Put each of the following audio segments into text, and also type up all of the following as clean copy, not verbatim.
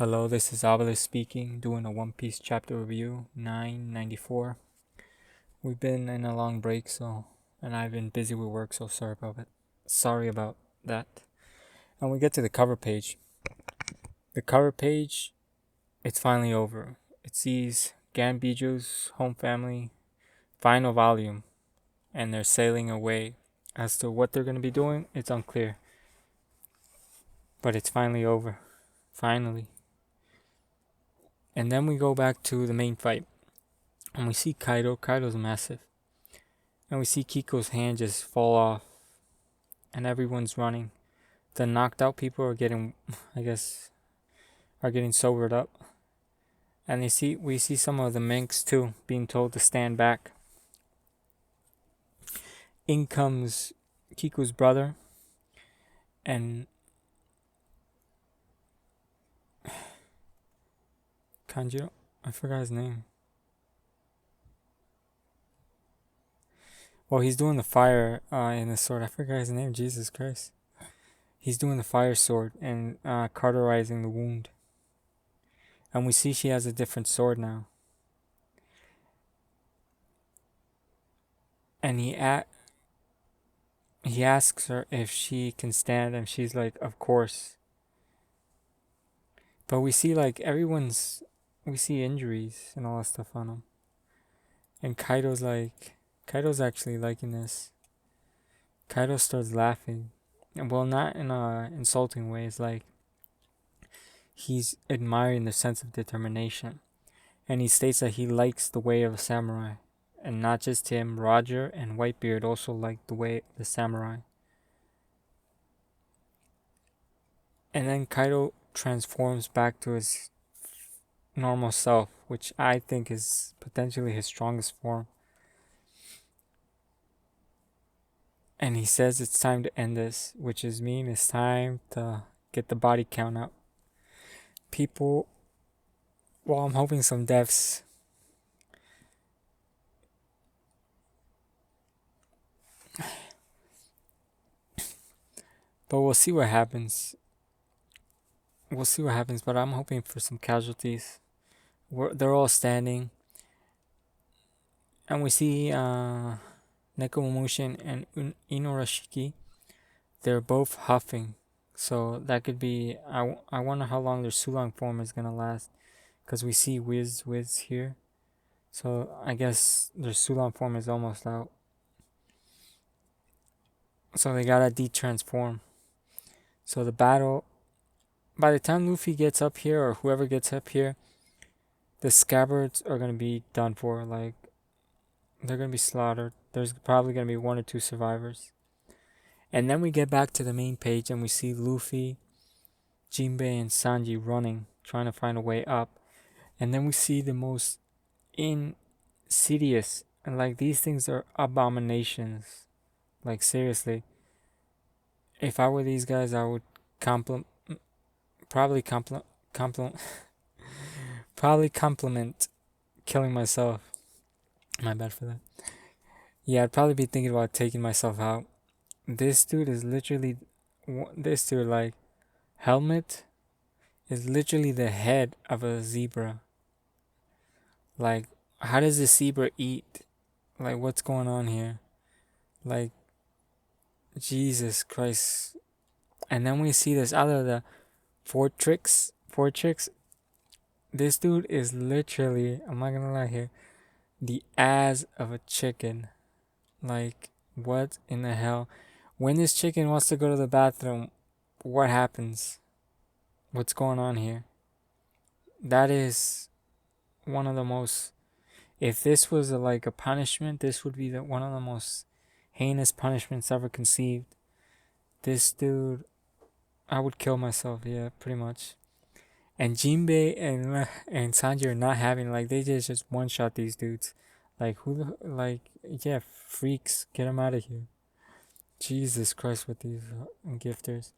Hello, this is Avila speaking, doing a One Piece chapter review, 994. We've been in a long break, and I've been busy with work, so sorry about it. Sorry about that. And we get to the cover page. The cover page, it's finally over. It sees Gambijo's home family, final volume, and they're sailing away. As to what they're going to be doing, it's unclear. But it's finally over. Finally. And then we go back to the main fight. And we see Kaido. Kaido's massive. And we see Kiko's hand just fall off. And everyone's running. The knocked out people are getting, are getting sobered up. And we see some of the minks too being told to stand back. In comes Kiko's brother. And Kanjiro, I forgot his name. Well, he's doing the fire in the sword. I forgot his name. Jesus Christ. He's doing the fire sword and cauterizing the wound. And we see she has a different sword now. And he asks her if she can stand, and she's like, of course. But we see we see injuries and all that stuff on him. And Kaido's actually liking this. Kaido starts laughing. Well, not in a insulting way. It's like he's admiring the sense of determination. And he states that he likes the way of a samurai. And not just him, Roger and Whitebeard also like the way of the samurai. And then Kaido transforms back to his normal self, which I think is potentially his strongest form. And he says it's time to end this, which is mean it's time to get the body count up. People, well, I'm hoping some deaths. But we'll see what happens. But I'm hoping for some casualties. They're all standing. And we see Nekomamushi and Inorashiki. They're both huffing. So that could be... I wonder how long their Sulong form is going to last. Because we see Wiz here. So I guess their Sulong form is almost out. So they gotta de-transform. So the battle... By the time Luffy gets up here, or whoever gets up here, the scabbards are going to be done for. Like, they're going to be slaughtered. There's probably going to be 1 or 2 survivors. And then we get back to the main page and we see Luffy, Jinbei, and Sanji running, trying to find a way up. And then we see the most insidious, and like, these things are abominations. Like, seriously. If I were these guys, I would probably compliment killing myself. My bad for that. Yeah, I'd probably be thinking about taking myself out. This dude is literally... like, helmet is literally the head of a zebra. Like, how does this zebra eat? Like, what's going on here? Like, Jesus Christ. And then we see this out of the Fortrix. This dude is literally, I'm not gonna lie here, the ass of a chicken. Like, what in the hell? When this chicken wants to go to the bathroom, what happens? What's going on here? That is one of the most... If this was a punishment, this would be one of the most heinous punishments ever conceived. This dude... I would kill myself, yeah, pretty much. And Jinbei and Sanji are not having... Like, they just one-shot these dudes. Like, yeah, freaks, get them out of here. Jesus Christ with these gifters.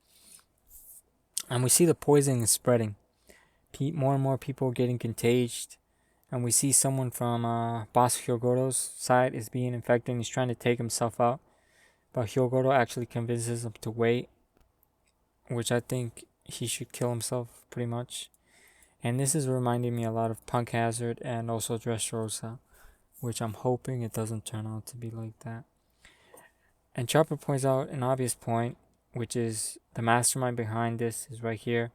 And we see the poison is spreading. More and more people are getting contagious. And we see someone from Boss Hyogoro's side is being infected and he's trying to take himself out. But Hyogoro actually convinces him to wait. Which I think he should kill himself, pretty much. And this is reminding me a lot of Punk Hazard and also Dressrosa, which I'm hoping it doesn't turn out to be like that. And Chopper points out an obvious point, which is the mastermind behind this is right here.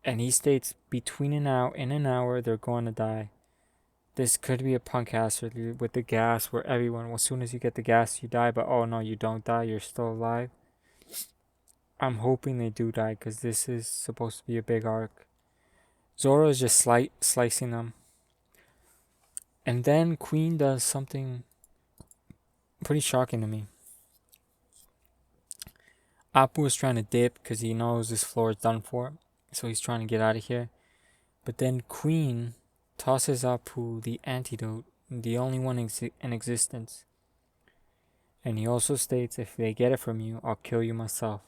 And he states between in an hour they're going to die. This could be a Punk Hazard with the gas where everyone, as soon as you get the gas, you die, but oh no, you don't die, you're still alive. I'm hoping they do die because this is supposed to be a big arc. Zoro is just slicing them. And then Queen does something pretty shocking to me. Apu is trying to dip because he knows this floor is done for, so he's trying to get out of here. But then Queen tosses Apu the antidote, the only one in existence. And he also states, if they get it from you, I'll kill you myself.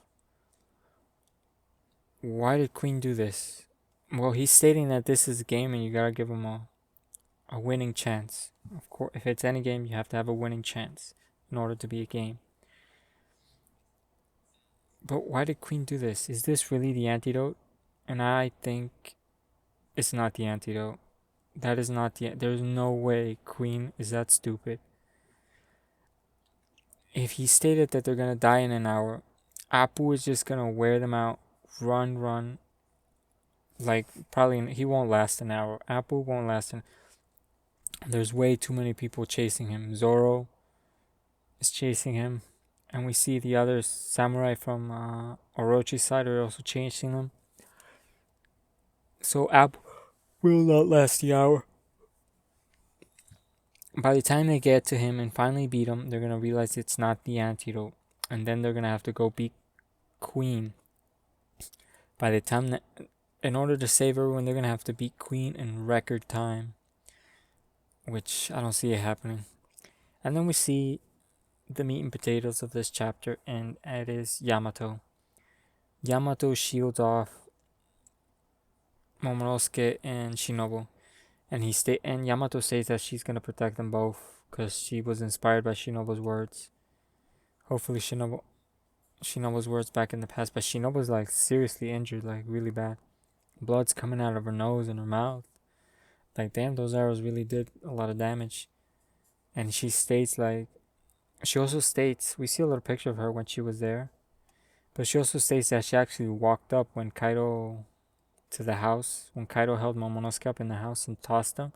Why did Queen do this? Well, he's stating that this is a game and you gotta give him a winning chance. Of course, if it's any game, you have to have a winning chance in order to be a game. But why did Queen do this? Is this really the antidote? And I think it's not the antidote. That is not the. There's no way Queen is that stupid. If he stated that they're gonna die in an hour, Apu is just gonna wear them out, run. Like, probably he won't last an hour. Apu won't last an. There's way too many people chasing him. Zoro is chasing him, and we see the other samurai from Orochi's side are also chasing him. So Apu will not last the hour. By the time they get to him and finally beat him, they're gonna realize it's not the antidote, and then they're gonna have to go beat Queen. By the time that, in order to save everyone, they're gonna have to beat Queen in record time, which I don't see it happening. And then we see the meat and potatoes of this chapter, and it is Yamato. Yamato shields off Momonosuke and Shinobu, and Yamato says that she's gonna protect them both because she was inspired by Shinobu's words. Hopefully, Shinobu's words back in the past, but Shinobu's like seriously injured, like really bad. Blood's coming out of her nose and her mouth. Like, damn, those arrows really did a lot of damage. And she also states, we see a little picture of her when she was there, but she also states that she actually walked up when Kaido to the house, when Kaido held Momonosuke up in the house and tossed him,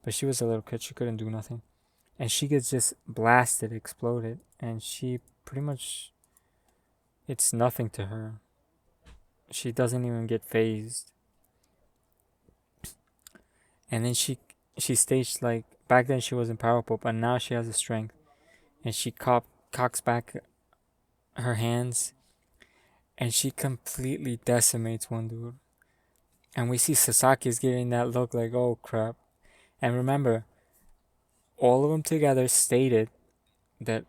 but she was a little kid, she couldn't do nothing. And she gets just blasted, exploded, and she pretty much, it's nothing to her. She doesn't even get phased. And then she states, like, back then she wasn't powerful, but now she has the strength. And she cocks back her hands, and she completely decimates one dude. And we see Sasaki is giving that look like, oh crap. And remember, all of them together stated that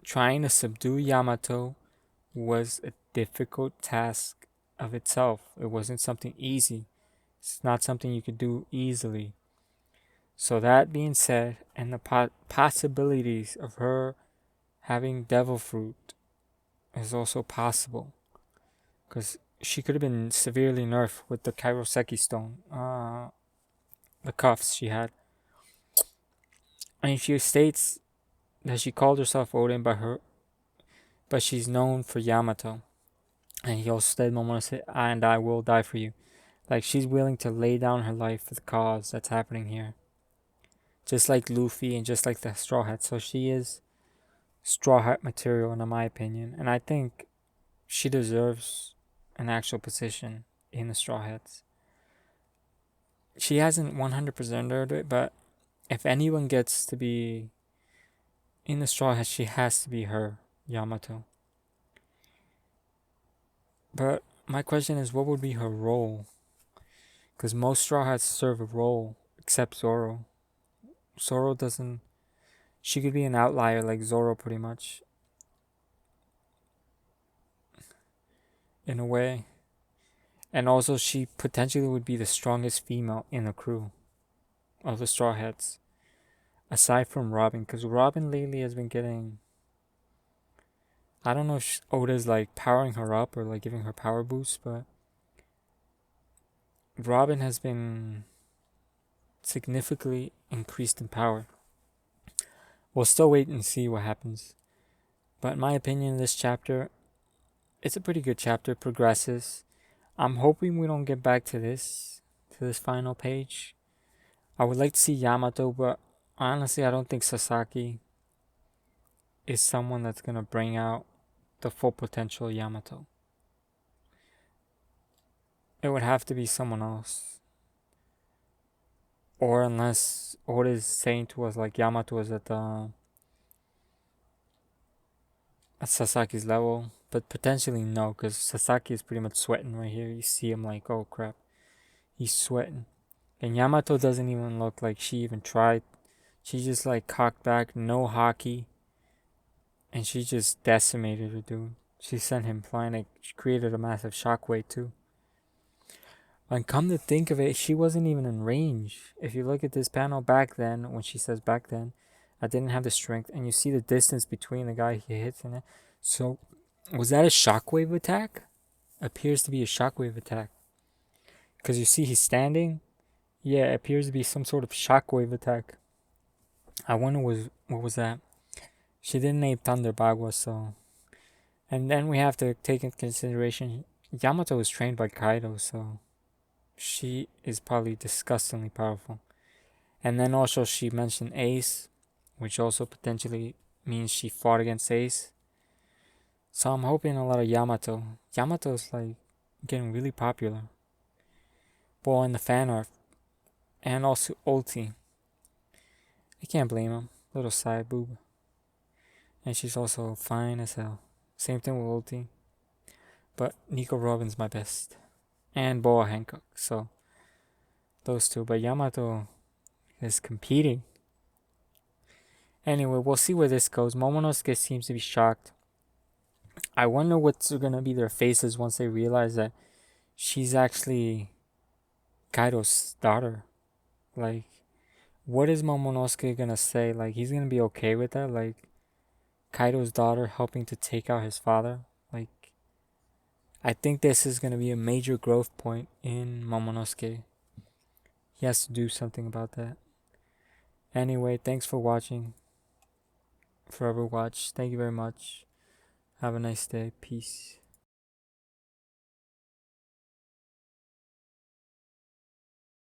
trying to subdue Yamato was a difficult task of itself. It wasn't something easy. It's not something you could do easily. So that being said, and the possibilities of her having devil fruit is also possible, because she could have been severely nerfed with the Kairoseki stone, the cuffs she had. And she states that she called herself Odin, but she's known for Yamato. And he also said, Momonosuke, and I will die for you. Like, she's willing to lay down her life for the cause that's happening here. Just like Luffy and just like the Straw Hat. So she is Straw Hat material, in my opinion. And I think she deserves an actual position in the Straw Hats. She hasn't 100% earned it, but if anyone gets to be in the Straw Hats, she has to be her, Yamato. But my question is, what would be her role? Because most Straw Hats serve a role, except Zoro. Zoro doesn't. She could be an outlier like Zoro, pretty much. In a way. And also, she potentially would be the strongest female in the crew of the Straw Hats. Aside from Robin, because Robin lately has been getting. I don't know if Oda's like powering her up or like giving her power boosts, but Robin has been significantly increased in power. We'll still wait and see what happens. But in my opinion, this chapter, it's a pretty good chapter. It progresses. I'm hoping we don't get back to this final page. I would like to see Yamato, but honestly, I don't think Sasaki is someone that's gonna bring out the full potential of Yamato. It would have to be someone else. Or unless Oda is saying to us like Yamato is at Sasaki's level, but potentially no, because Sasaki is pretty much sweating right here. You see him like, oh crap, he's sweating. And Yamato doesn't even look like she even tried. She just like cocked back, no hockey, and she just decimated her dude. She sent him flying. Like, she created a massive shockwave too. And come to think of it, she wasn't even in range. If you look at this panel back then, when she says back then, I didn't have the strength, and you see the distance between the guy he hits and it. So, was that a shockwave attack? Appears to be a shockwave attack. Because you see he's standing. Yeah, it appears to be some sort of shockwave attack. I wonder what was that? She didn't name Thunder Bagua, so. And then we have to take into consideration Yamato was trained by Kaido, so she is probably disgustingly powerful. And then also she mentioned Ace, which also potentially means she fought against Ace. So I'm hoping a lot of Yamato. Yamato's like getting really popular. Well, in the fan art. And also Ulti. I can't blame him. Little side boob. And she's also fine as hell. Same thing with Ulti. But Nico Robin's my best. And Boa Hancock. So those two. But Yamato is competing. Anyway, we'll see where this goes. Momonosuke seems to be shocked. I wonder what's gonna be their faces once they realize that she's actually Kaido's daughter. Like, what is Momonosuke gonna say? Like, he's gonna be okay with that? Like, Kaido's daughter helping to take out his father? Like, I think this is gonna be a major growth point in Momonosuke. He has to do something about that. Anyway, thanks for watching. Forever Watch. Thank you very much. Have a nice day. Peace.